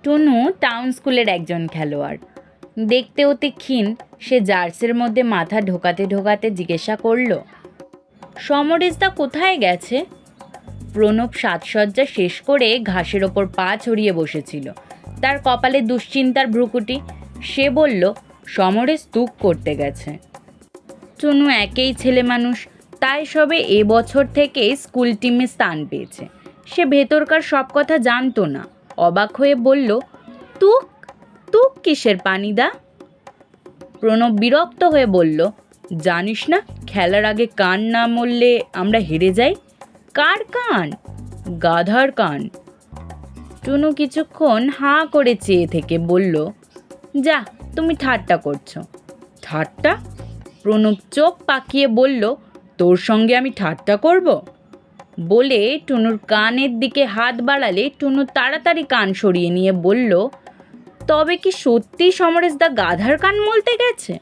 Tunu town স্কুলের একজন খেলোয়াড়। দেখতে অতি ক্ষীণ। সে জার্সির মধ্যে মাথা ঢোকাতে ঢোকাতে জিজ্ঞাসা করল, সমরেশদা কোথায় গেছে? প্রণব সাজসজ্জা শেষ করে ঘাসের ওপর পা ছড়িয়ে বসেছিল। তার কপালে দুশ্চিন্তার ভ্রুকুটি। সে বলল, সমরেশ তুক করতে গেছে। টুনু একেই ছেলে মানুষ, তাই সবে এবছর থেকে স্কুল টিমে স্থান পেয়েছে। সে ভেতরকার সব কথা জানতো না। অবাক হয়ে বলল, তুক তুক কিসের পানিদা? প্রণব বিরক্ত হয়ে বলল, জানিস না খেলার আগে কান না মরলে আমরা হেরে যাই? কার কান? গাধার কান। টুনু কিছুক্ষণ হাঁ করে চেয়ে থেকে বলল, যা, তুমি ঠাট্টা করছো। ঠাট্টা? প্রণব চোখ পাকিয়ে বলল, তোর সঙ্গে আমি ঠাট্টা করব? বলে টুনুর কানের দিকে হাত বাড়ালে টুনু তাড়াতাড়ি কান সরিয়ে নিয়ে বলল, তবে কি সত্যি সমরেশদা গাধার কান মলতে গেছে?